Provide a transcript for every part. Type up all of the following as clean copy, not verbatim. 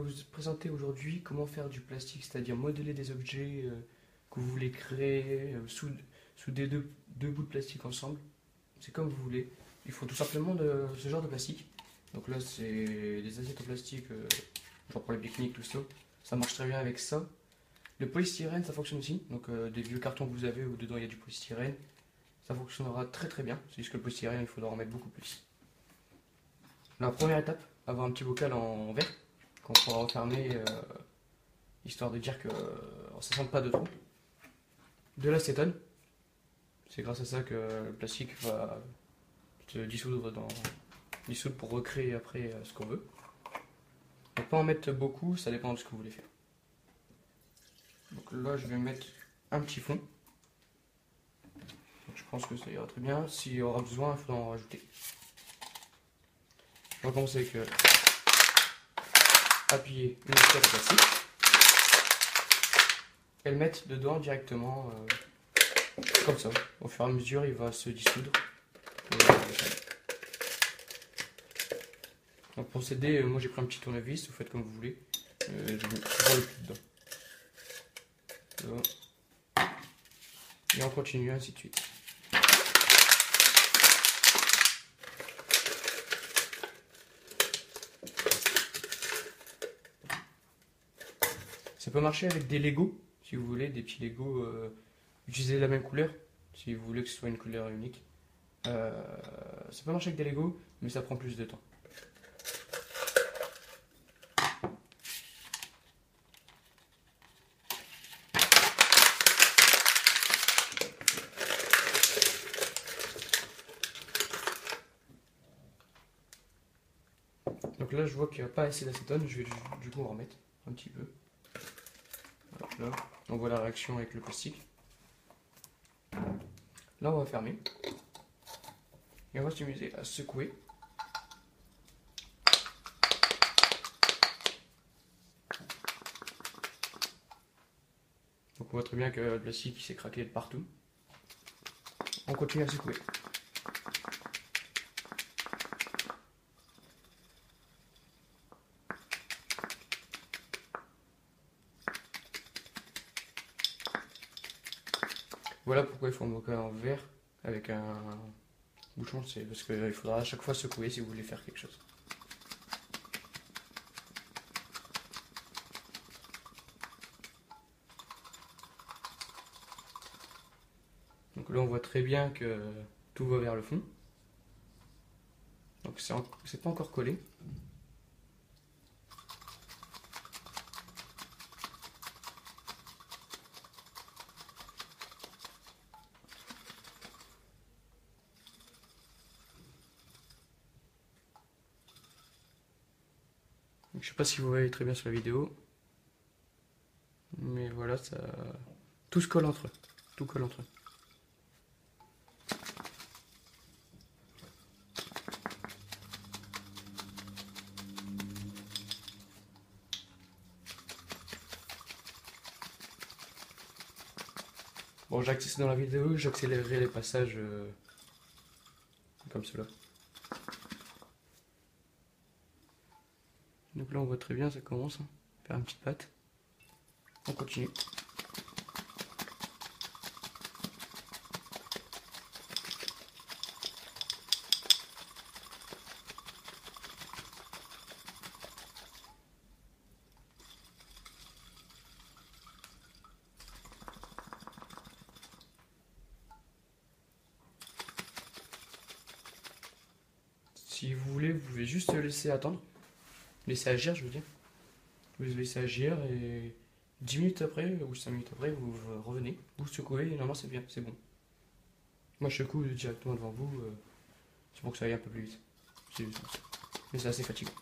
vais vous présenter aujourd'hui comment faire du plastique, c'est-à-dire modeler des objets que vous voulez créer, souder deux bouts de plastique ensemble. C'est comme vous voulez. Il faut tout simplement ce genre de plastique. Donc là, c'est des assiettes en plastique, genre pour les pique-niques, tout ça. Ça marche très bien avec ça. Le polystyrène, ça fonctionne aussi. Donc des vieux cartons que vous avez où dedans il y a du polystyrène, ça fonctionnera très très bien. C'est juste que le polystyrène, il faudra en mettre beaucoup plus. La première étape, avoir un petit bocal en verre qu'on pourra refermer, histoire de dire que ça ne sente pas de trop. De l'acétone, c'est grâce à ça que le plastique va se dissoudre pour recréer après ce qu'on veut. On peut en mettre beaucoup, ça dépend de ce que vous voulez faire. Donc là, je vais mettre un petit fond. Donc je pense que ça ira très bien. S'il y aura besoin, il faudra en rajouter. Je vais commencer avec appuyer une assiette plastique et le mettre dedans directement, comme ça. Au fur et à mesure, il va se dissoudre. Donc pour s'aider, moi j'ai pris un petit tournevis, vous faites comme vous voulez. Je mets le plus dedans. Là. Et on continue ainsi de suite. Ça peut marcher avec des Lego, si vous voulez, des petits Lego. Utilisez la même couleur, si vous voulez que ce soit une couleur unique. Ça peut marcher avec des Lego, mais ça prend plus de temps. Donc là, je vois qu'il n'y a pas assez d'acétone, je vais du coup en remettre un petit peu. Là, on voit la réaction avec le plastique. Là, on va fermer. Et on va s'amuser à secouer. Donc on voit très bien que le plastique s'est craqué de partout. On continue à secouer. Voilà pourquoi il faut un bocal en verre avec un bouchon, c'est parce qu'il faudra à chaque fois secouer si vous voulez faire quelque chose. Donc là on voit très bien que tout va vers le fond. Donc c'est pas encore collé. Donc, je sais pas si vous voyez très bien sur la vidéo. Mais voilà, ça. Tout se colle entre eux. Tout colle entre eux. Bon, dans la vidéo, j'accélérerai les passages comme cela. Donc là, on voit très bien, ça commence à faire une petite pâte. On continue. Si vous voulez, vous pouvez juste laisser attendre. Laisser agir, je veux dire. Vous laissez agir et 10 minutes après ou 5 minutes après, vous revenez, vous secouez et normalement c'est bien, c'est bon. Moi je secoue directement devant vous, c'est pour que ça aille un peu plus vite. Mais c'est assez fatigant.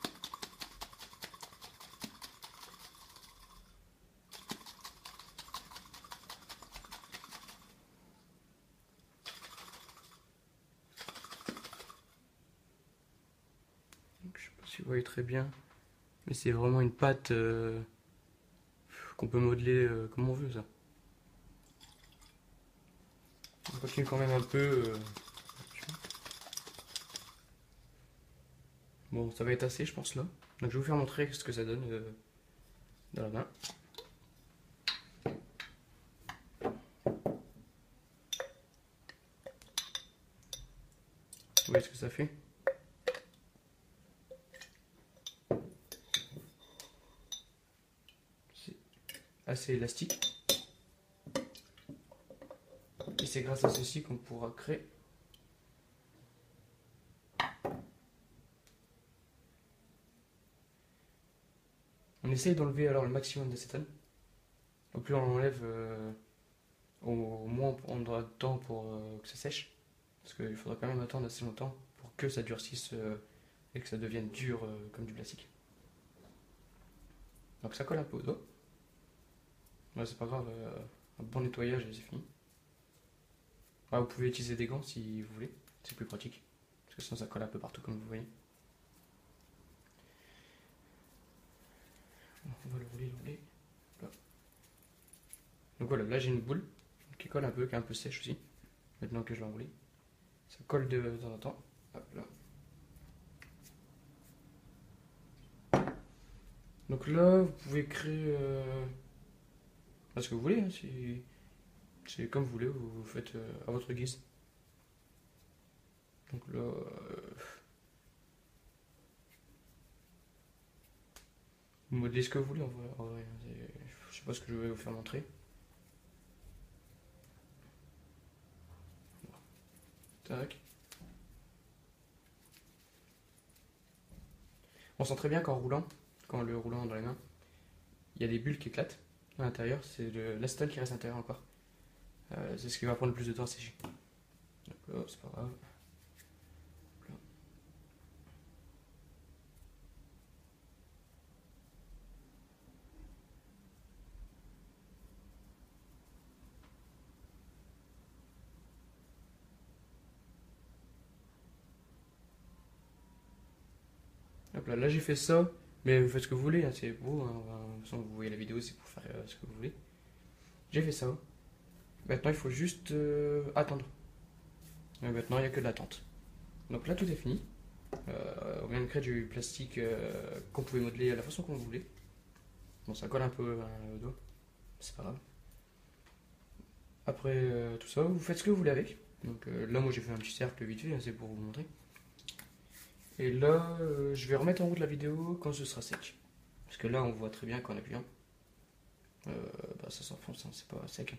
Donc, je sais pas si vous voyez très bien, mais c'est vraiment une pâte qu'on peut modeler comme on veut ça. On continue quand même un peu. Bon, ça va être assez, je pense là. Donc je vais vous faire montrer ce que ça donne dans la main. Vous voyez ce que ça fait? C'est assez élastique. Et c'est grâce à ceci qu'on pourra créer on essaye d'enlever alors le maximum d'acétone. Au plus on enlève, au moins on prendra de temps pour que ça sèche. Parce qu'il faudra quand même attendre assez longtemps pour que ça durcisse et que ça devienne dur comme du plastique. Donc ça colle un peu au doigt. Ouais, c'est pas grave, un bon nettoyage et c'est fini. Ouais, vous pouvez utiliser des gants si vous voulez, c'est plus pratique. Parce que sinon ça colle un peu partout comme vous voyez. On va le rouler. Là. Donc voilà, là j'ai une boule qui colle un peu, qui est un peu sèche aussi. Maintenant que je l'ai enroulée. Ça colle de temps en temps. Hop là. Donc là, vous pouvez créer ce que vous voulez. Hein, c'est comme vous voulez, vous faites à votre guise. Donc là, vous modelez ce que vous voulez en vrai. Je sais pas ce que je vais vous faire montrer. Tac. On sent très bien qu'en roulant, quand le roulant dans les mains, il y a des bulles qui éclatent à l'intérieur. C'est l'acétone qui reste à l'intérieur encore. C'est ce qui va prendre le plus de temps à sécher. Donc là, c'est pas grave. Hop là, là j'ai fait ça, mais vous faites ce que vous voulez, hein, c'est beau, hein, de toute façon vous voyez la vidéo, c'est pour faire ce que vous voulez. J'ai fait ça. Maintenant il faut juste attendre. Et maintenant il n'y a que de l'attente. Donc là tout est fini. On vient de créer du plastique qu'on pouvait modeler à la façon qu'on voulait. Bon ça colle un peu au dos, c'est pas grave. Après tout ça, vous faites ce que vous voulez avec. Donc là moi j'ai fait un petit cercle vite fait, hein, c'est pour vous montrer. Et là, je vais remettre en route la vidéo quand ce sera sec. Parce que là, on voit très bien qu'en appuyant, ça s'enfonce, hein, c'est pas sec.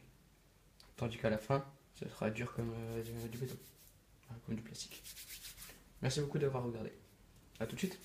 Tandis qu'à la fin, ça sera dur comme du béton, comme du plastique. Merci beaucoup d'avoir regardé. A tout de suite.